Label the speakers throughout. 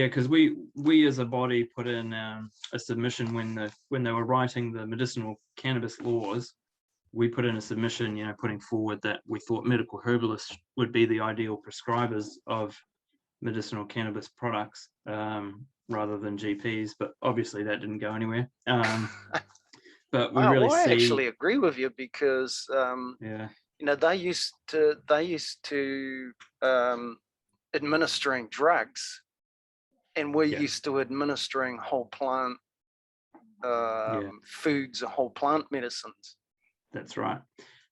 Speaker 1: Yeah, because we as a body put in a submission when they were writing the medicinal cannabis laws. We put in a submission, putting forward that we thought medical herbalists would be the ideal prescribers of medicinal cannabis products rather than GPs, but obviously that didn't go anywhere. But we really
Speaker 2: I
Speaker 1: see. I
Speaker 2: actually agree with you because they used to administering drugs, and we're used to administering whole plant foods and whole plant medicines.
Speaker 1: That's right.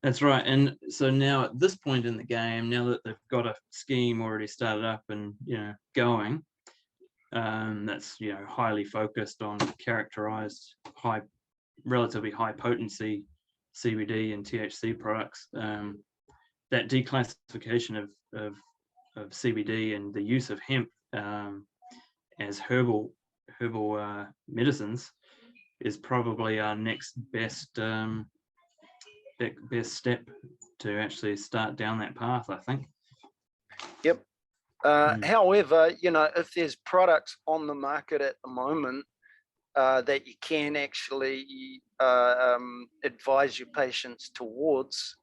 Speaker 1: And so now at this point in the game, now that they've got a scheme already started up and going, that's highly focused on characterized relatively high potency CBD and THC products, that declassification of CBD and the use of hemp as herbal medicines is probably our next best step to actually start down that path, I think.
Speaker 2: Yep. However, if there's products on the market at the moment that you can actually advise your patients towards,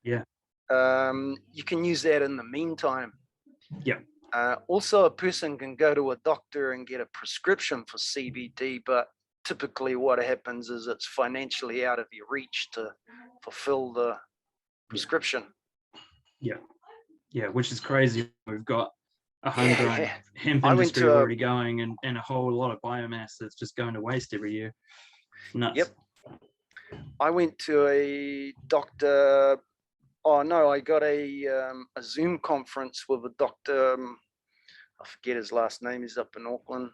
Speaker 2: you can use that in the meantime. Also, a person can go to a doctor and get a prescription for CBD, but typically what happens is it's financially out of your reach to fulfill the prescription.
Speaker 1: Which is crazy. We've got a homegrown hemp industry already going, and a whole lot of biomass that's just going to waste every year. Nuts.
Speaker 2: Yep. I went to a doctor. I got a Zoom conference with a doctor. I forget his last name. He's up in Auckland.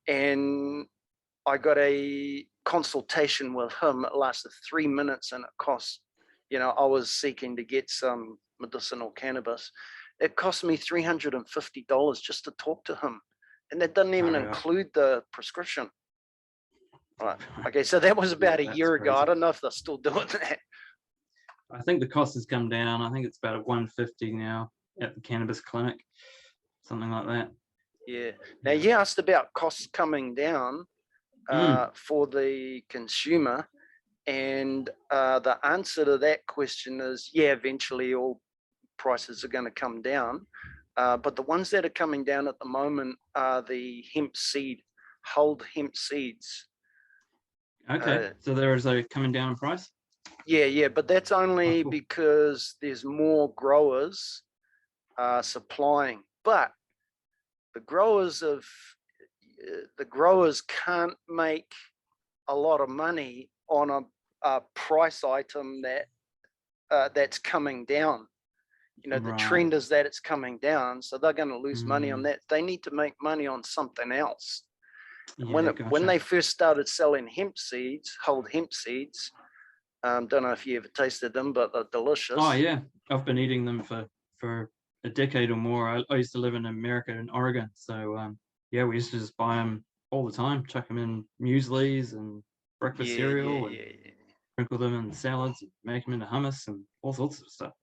Speaker 2: And I got a consultation with him. It lasted 3 minutes, and it cost, I was seeking to get some medicinal cannabis. It cost me $350 just to talk to him. And that doesn't even include the prescription. Right. Okay, so that was about a year ago. I don't know if they're still doing that.
Speaker 1: I think the cost has come down. I think it's about $150 now at the cannabis clinic, something like that.
Speaker 2: Yeah. Now, you asked about costs coming down for the consumer, and the answer to that question is, eventually all prices are going to come down. But the ones that are coming down at the moment are the hulled hemp seeds.
Speaker 1: Okay, so there is a coming down in price?
Speaker 2: Yeah, but that's only because there's more growers supplying. But the growers can't make a lot of money on a price item that's coming down. The trend is that it's coming down, so they're going to lose money on that. They need to make money on something else. When they first started selling whole hemp seeds, don't know if you ever tasted them, but they're delicious.
Speaker 1: Oh yeah, I've been eating them for a decade or more. I used to live in America, in Oregon, so we used to just buy them all the time, chuck them in mueslis and breakfast cereal, and sprinkle them in salads, and make them into hummus and all sorts of stuff.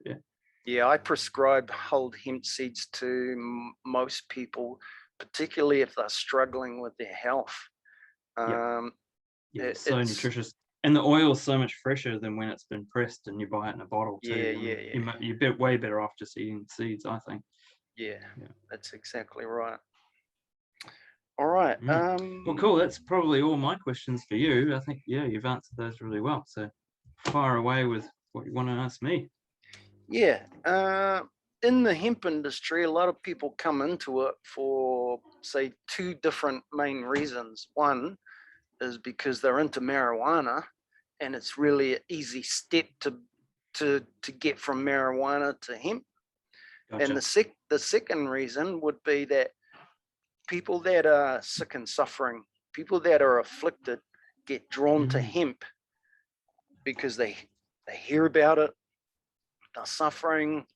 Speaker 2: Yeah, I prescribe whole hemp seeds to most people, particularly if they're struggling with their health.
Speaker 1: It's so nutritious. And the oil is so much fresher than when it's been pressed and you buy it in a bottle too. You're way better off just eating seeds, I think.
Speaker 2: Yeah, that's exactly right. All right.
Speaker 1: Well, cool. That's probably all my questions for you. I think, you've answered those really well. So fire away with what you want to ask me.
Speaker 2: Yeah. In the hemp industry, a lot of people come into it for, say, two different main reasons. One is because they're into marijuana, and it's really an easy step to get from marijuana to hemp. Gotcha. And the second reason would be that people that are sick and suffering, people that are afflicted, get drawn to hemp because they hear about it, they're suffering.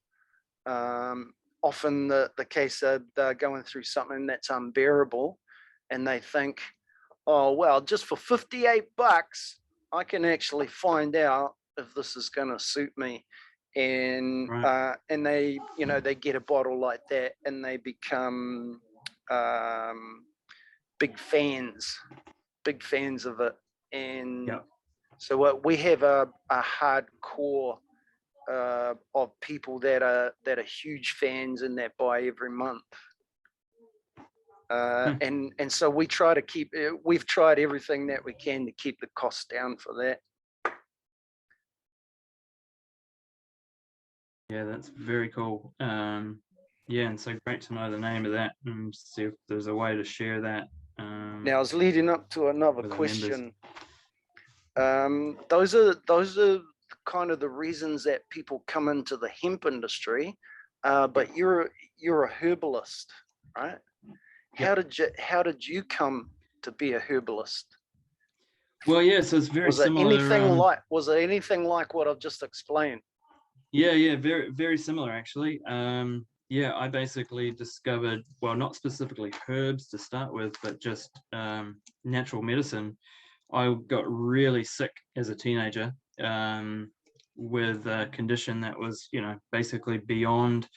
Speaker 2: Often the case of they're going through something that's unbearable, and they think, oh, well, just for $58, I can actually find out if this is going to suit me. and
Speaker 1: Right.
Speaker 2: and they, you know, they get a bottle like that and they become big fans of it. And
Speaker 1: Yeah.
Speaker 2: so what we have a hardcore of people that are huge fans and that buy every month. And so we try to keep, we've tried everything that we can to keep the costs down for that.
Speaker 1: Yeah, that's very cool. Yeah, and so great to know the name of that and see if there's a way to share that.
Speaker 2: Now, I was leading up to another
Speaker 1: with our members.
Speaker 2: question. Those are kind of the reasons that people come into the hemp industry. But you're a herbalist, right?
Speaker 1: Yep.
Speaker 2: How did you come to be a herbalist?
Speaker 1: Well, yeah, so it's very
Speaker 2: Was it
Speaker 1: similar.
Speaker 2: anything like what I've just explained?
Speaker 1: Yeah, very, very similar actually. Yeah, I basically discovered, well, not specifically herbs to start with, but just natural medicine. I got really sick as a teenager with a condition that was, you know, basically beyond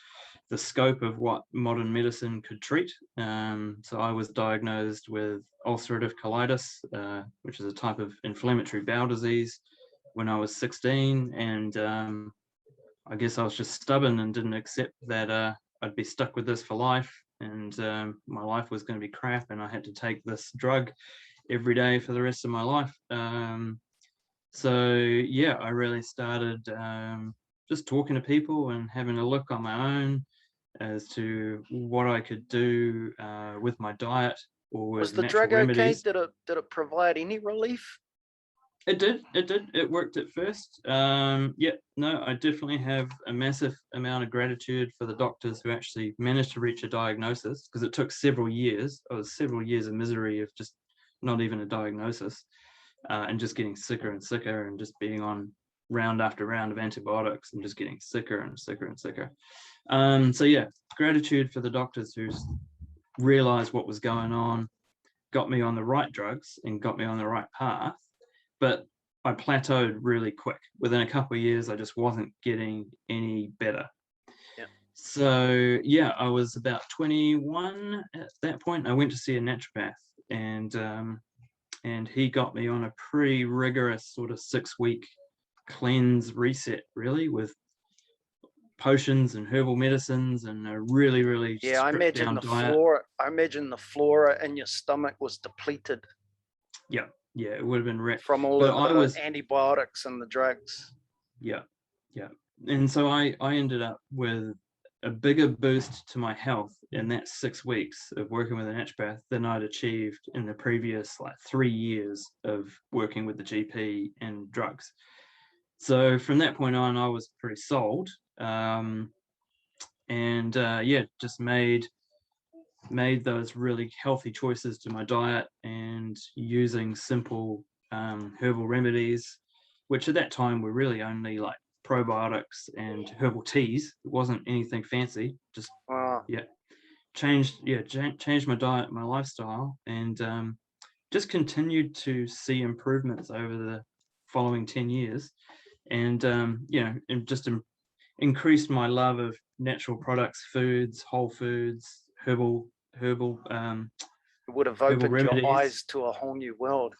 Speaker 1: the scope of what modern medicine could treat. So I was diagnosed with ulcerative colitis, which is a type of inflammatory bowel disease, when I was 16. And I guess I was just stubborn and didn't accept that I'd be stuck with this for life, and my life was going to be crap, and I had to take this drug every day for the rest of my life. So yeah, I really started just talking to people and having a look on my own as to what I could do with my diet or with
Speaker 2: Was the
Speaker 1: natural
Speaker 2: drug okay?
Speaker 1: remedies.
Speaker 2: Did it provide any relief?
Speaker 1: It did. It worked at first. Yeah, no, I definitely have a massive amount of gratitude for the doctors who actually managed to reach a diagnosis, because it took several years. It was several years of misery of just not even a diagnosis, and just getting sicker and sicker, and just being on round after round of antibiotics and just getting sicker and sicker and sicker. So yeah, gratitude for the doctors who realized what was going on, got me on the right drugs and got me on the right path. But I plateaued really quick. Within a couple of years, I just wasn't getting any better.
Speaker 2: Yeah.
Speaker 1: So yeah, I was about 21 at that point. I went to see a naturopath, and he got me on a pretty rigorous sort of 6-week cleanse reset, really, with potions and herbal medicines and a really, really stripped down diet.
Speaker 2: I imagine the flora in your stomach was depleted.
Speaker 1: Yeah, it would have been wrecked
Speaker 2: from all of the antibiotics and the drugs.
Speaker 1: Yeah. And so I ended up with a bigger boost to my health in that 6 weeks of working with a naturopath than I'd achieved in the previous 3 years of working with the GP and drugs. So from that point on, I was pretty sold. Yeah, just made those really healthy choices to my diet and using simple herbal remedies, which at that time were really only like probiotics and herbal teas. It wasn't anything fancy. Just changed my diet, my lifestyle, and just continued to see improvements over the following 10 years, and and just increased my love of natural products, foods, whole foods, herbal
Speaker 2: it would have opened
Speaker 1: remedies.
Speaker 2: Your eyes to a whole new world.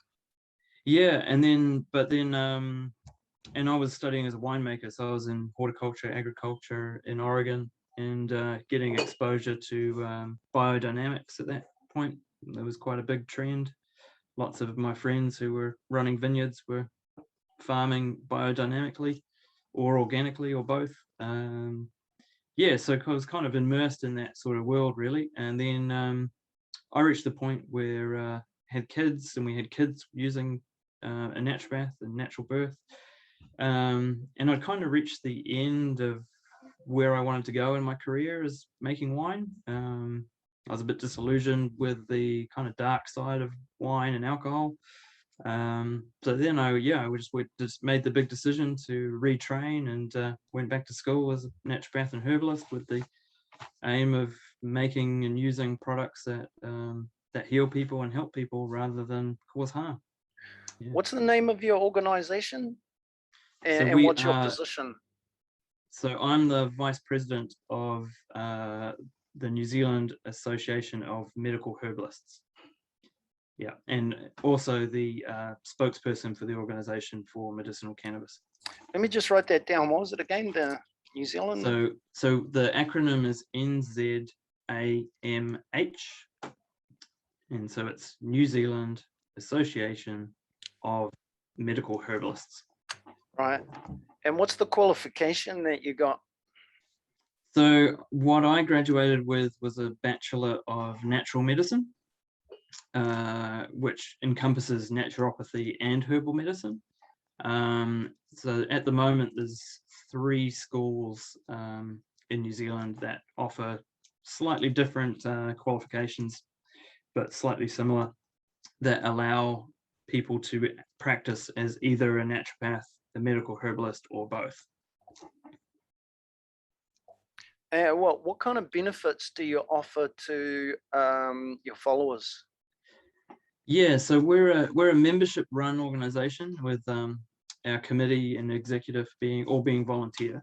Speaker 1: Yeah, and I was studying as a winemaker, so I was in horticulture, agriculture in Oregon, and getting exposure to biodynamics at that point. There was quite a big trend. Lots of my friends who were running vineyards were farming biodynamically or organically or both. So I was kind of immersed in that sort of world, really. And then I reached the point where I had kids, and we had kids using a naturopath and natural birth. And I'd kind of reached the end of where I wanted to go in my career as making wine. I was a bit disillusioned with the kind of dark side of wine and alcohol. So then I just made the big decision to retrain, and went back to school as a naturopath and herbalist with the aim of making and using products that heal people and help people rather than cause harm. Yeah.
Speaker 2: What's the name of your organization? And what's your position?
Speaker 1: So I'm the Vice President of the New Zealand Association of Medical Herbalists. Yeah, and also the spokesperson for the organization for medicinal cannabis.
Speaker 2: Let me just write that down. What was it again? The New Zealand?
Speaker 1: So the acronym is NZAMH, and so it's New Zealand Association of Medical Herbalists.
Speaker 2: Right. And what's the qualification that you got?
Speaker 1: So what I graduated with was a Bachelor of Natural Medicine, which encompasses naturopathy and herbal medicine. So at the moment, there's 3 schools in New Zealand that offer slightly different qualifications, but slightly similar, that allow people to practice as either a naturopath, a medical herbalist, or both.
Speaker 2: What kind of benefits do you offer to your followers?
Speaker 1: Yeah, so we're a membership-run organization with our committee and executive being volunteer,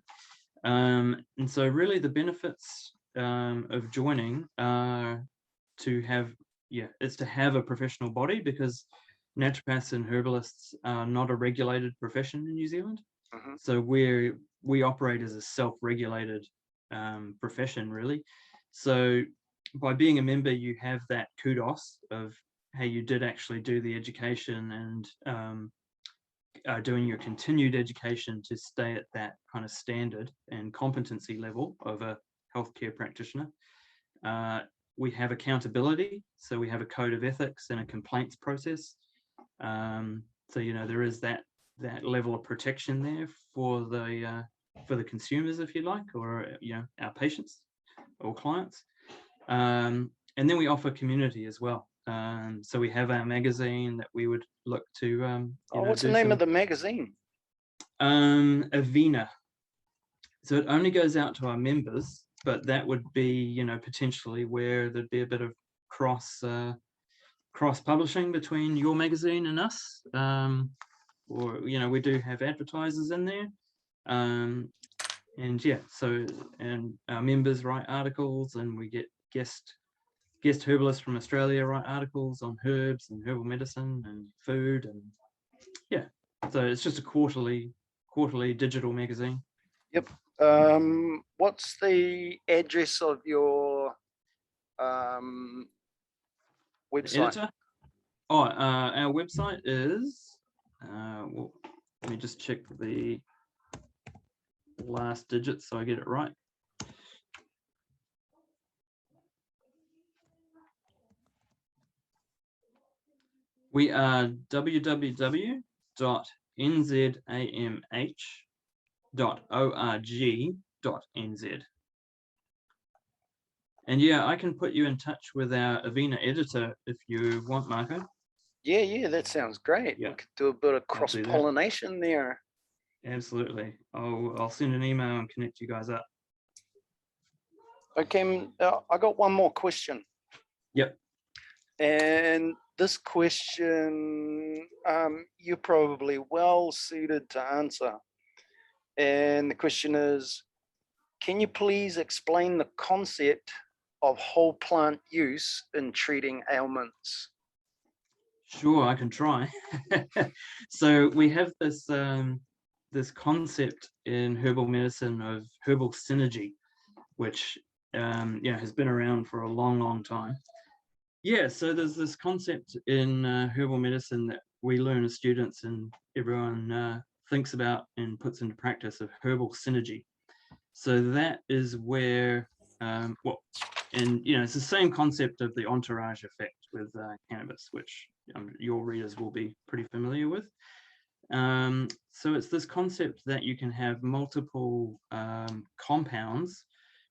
Speaker 1: and so really the benefits of joining are to have a professional body, because naturopaths and herbalists are not a regulated profession in New Zealand.
Speaker 2: Mm-hmm.
Speaker 1: So we operate as a self-regulated profession, really. So by being a member, you have that kudos of, hey, you did actually do the education and doing your continued education to stay at that kind of standard and competency level of a healthcare practitioner. We have accountability, so we have a code of ethics and a complaints process. So there is that level of protection there for the consumers, if you like, or our patients or clients. And then we offer community as well. So we have our magazine that we would look to.
Speaker 2: What's the name of the magazine?
Speaker 1: Avena. So it only goes out to our members, but that would be, potentially where there'd be a bit of cross publishing between your magazine and us. Or we do have advertisers in there. And our members write articles, and we get guest herbalists from Australia write articles on herbs and herbal medicine and food, and so it's just a quarterly digital magazine.
Speaker 2: Yep. What's the address of your website?
Speaker 1: Our website is let me just check the last digit so I get it right. We are www.nzamh.org.nz. And I can put you in touch with our Avena editor if you want, Marco.
Speaker 2: Yeah, that sounds great.
Speaker 1: Yeah.
Speaker 2: We could do a bit of cross-pollination there.
Speaker 1: Absolutely. I'll send an email and connect you guys up.
Speaker 2: Okay, I got one more question.
Speaker 1: Yep.
Speaker 2: And this question, you're probably well suited to answer. And the question is, can you please explain the concept of whole plant use in treating ailments?
Speaker 1: Sure, I can try. So we have this concept in herbal medicine of herbal synergy, which has been around for a long time. So there's this concept in herbal medicine that we learn as students, and everyone thinks about and puts into practice, of herbal synergy. So that is where it's the same concept of the Entourage Effect with cannabis, which your readers will be pretty familiar with. So it's this concept that you can have multiple compounds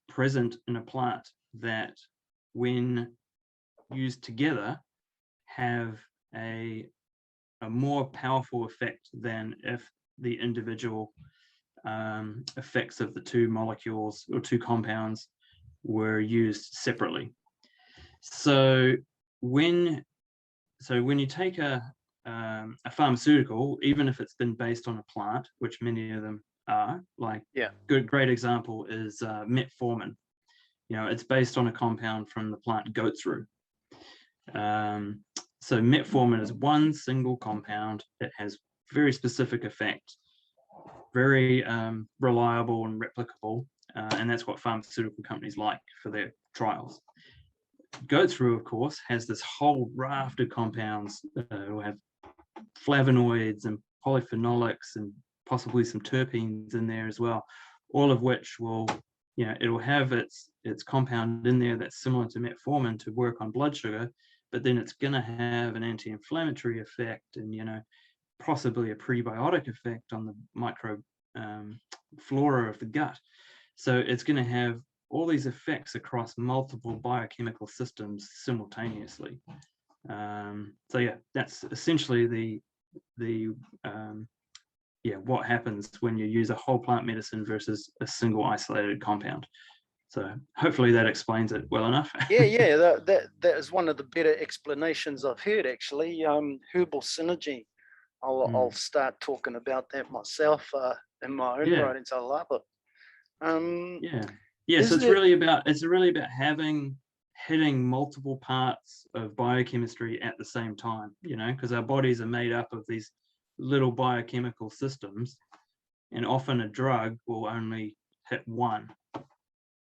Speaker 1: present in a plant that, when used together, have a more powerful effect than if the individual effects of the 2 molecules or 2 compounds were used separately. So when you take a pharmaceutical, even if it's been based on a plant, which many of them are. Like,
Speaker 2: Yeah.
Speaker 1: great example is metformin. You know, it's based on a compound from the plant goat's rue. So metformin is one single compound that has very specific effect, very reliable and replicable, and that's what pharmaceutical companies like for their trials. Goat's rue, of course, has this whole raft of compounds that will have flavonoids and polyphenolics and possibly some terpenes in there as well, all of which will, you know, it will have its compound in there that's similar to metformin to work on blood sugar, but then it's going to have an anti-inflammatory effect and, you know, possibly a prebiotic effect on the micro flora of the gut. So it's going to have all these effects across multiple biochemical systems simultaneously. So yeah, that's essentially what happens when you use a whole plant medicine versus a single isolated compound. So hopefully that explains it well enough.
Speaker 2: Yeah, that is one of the better explanations I've heard, actually. Herbal synergy. I'll start talking about that myself in my own writings. I love it.
Speaker 1: So it's really about hitting multiple parts of biochemistry at the same time, you know, because our bodies are made up of these little biochemical systems, and often a drug will only hit one.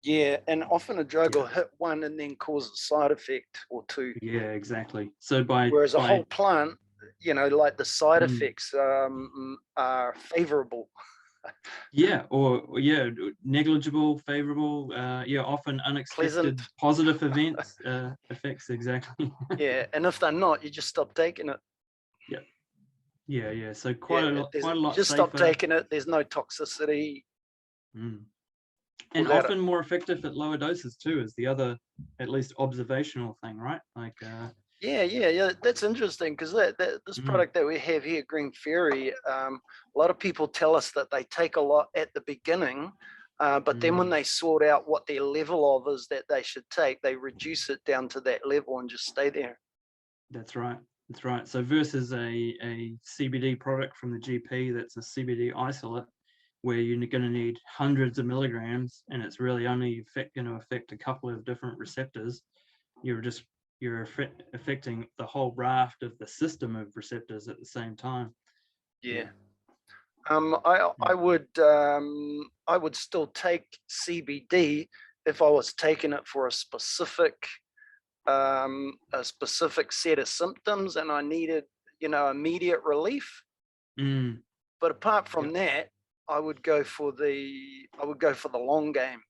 Speaker 2: Yeah, and often a drug will hit one and then cause a side effect or two.
Speaker 1: Yeah, exactly. So
Speaker 2: whereas a whole plant, you know, like the side effects are favorable.
Speaker 1: Negligible, favorable, often unexpected, pleasant, positive events, effects, exactly.
Speaker 2: Yeah, and if they're not, you just stop taking it.
Speaker 1: Yeah. So quite a lot.
Speaker 2: Just
Speaker 1: safer.
Speaker 2: Stop taking it. There's no toxicity.
Speaker 1: And often more effective at lower doses too, is the other, at least observational thing, right? Like.
Speaker 2: Yeah. That's interesting, because this product that we have here, Green Fairy, a lot of people tell us that they take a lot at the beginning, but then when they sort out what their level of is that they should take, they reduce it down to that level and just stay there.
Speaker 1: That's right. So versus a CBD product from the GP that's a CBD isolate, where you're going to need hundreds of milligrams and it's really only going to affect a couple of different receptors, you're affecting the whole raft of the system of receptors at the same time.
Speaker 2: Yeah. I would still take CBD if I was taking it for a specific set of symptoms and I needed, you know, immediate relief. But apart from that, I would go for the long game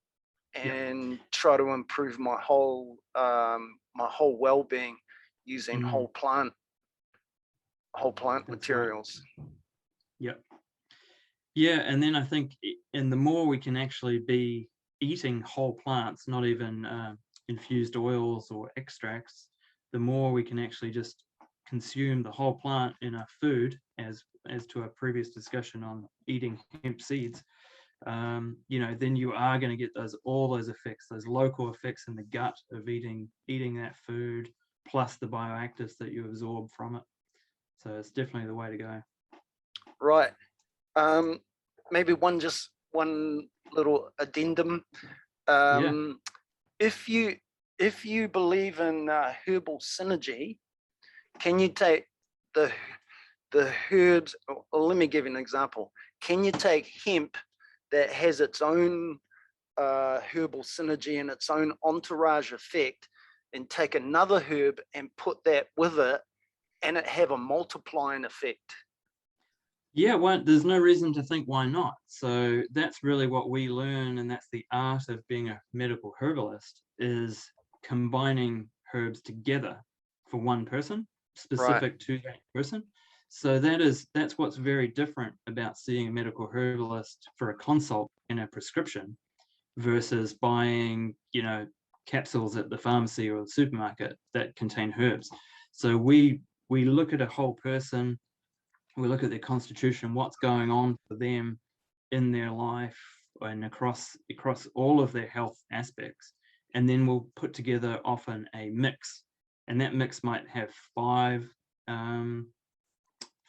Speaker 2: and try to improve my whole well-being using whole plant materials.
Speaker 1: Right. Yeah, and then I think, and the more we can actually be eating whole plants, not even infused oils or extracts, the more we can actually just consume the whole plant in our food, as to our previous discussion on eating hemp seeds. You know, then you are going to get all those effects, those local effects in the gut of eating that food, plus the bioactives that you absorb from it. So it's definitely the way to go.
Speaker 2: Right. Maybe one little addendum. If you believe in herbal synergy, can you take the herbs? Or let me give you an example. Can you take hemp that has its own herbal synergy and its own entourage effect, and take another herb and put that with it, and it have a multiplying effect?
Speaker 1: Yeah, there's no reason to think why not. So that's really what we learn, and that's the art of being a medical herbalist, is combining herbs together for one person, specific to that person. So that's what's very different about seeing a medical herbalist for a consult and a prescription versus buying, you know, capsules at the pharmacy or the supermarket that contain herbs. So we look at a whole person. We look at their constitution, what's going on for them in their life and across all of their health aspects. And then we'll put together often a mix. And that mix might have five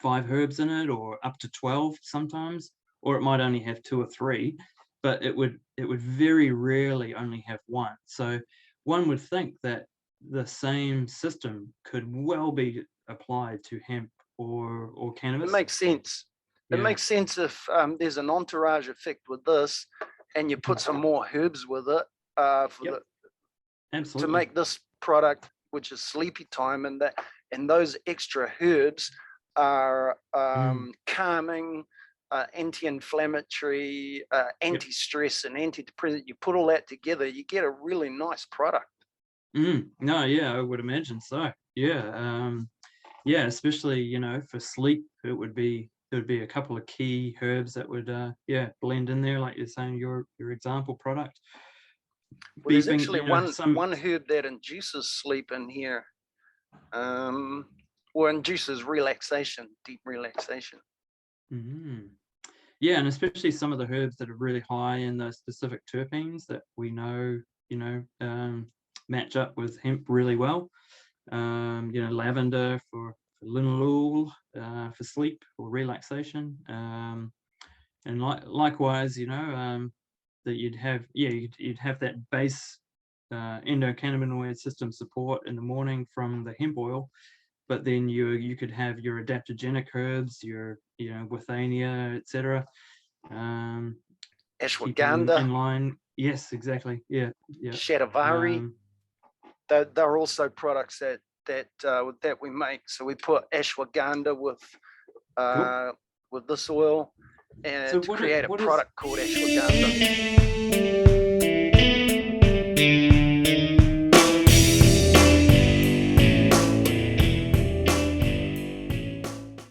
Speaker 1: herbs in it, or up to 12 sometimes, or it might only have 2 or 3, but it would very rarely only have 1. So one would think that the same system could well be applied to hemp or cannabis.
Speaker 2: It makes sense. It makes sense if there's an entourage effect with this, and you put some more herbs with it
Speaker 1: Absolutely.
Speaker 2: to make this product, which is sleepy time, and those extra herbs are calming, anti-inflammatory, anti-stress, and antidepressant. You put all that together, you get a really nice product.
Speaker 1: No, yeah, I would imagine so. Yeah, especially for sleep, there would be a couple of key herbs that would blend in there, like you're saying, your example product.
Speaker 2: Well, there's actually one herb that induces sleep in here, or induces relaxation, deep relaxation.
Speaker 1: Yeah, and especially some of the herbs that are really high in those specific terpenes that we know, match up with hemp really well. Lavender for linalool, for sleep or relaxation, and likewise, that you'd have that base endocannabinoid system support in the morning from the hemp oil, but then you could have your adaptogenic herbs, your withania, etc.
Speaker 2: Ashwagandha
Speaker 1: in line. Yes, exactly. Yeah.
Speaker 2: Shatavari. They're also products that we make. So we put ashwagandha with this oil, and to create a product called ashwagandha.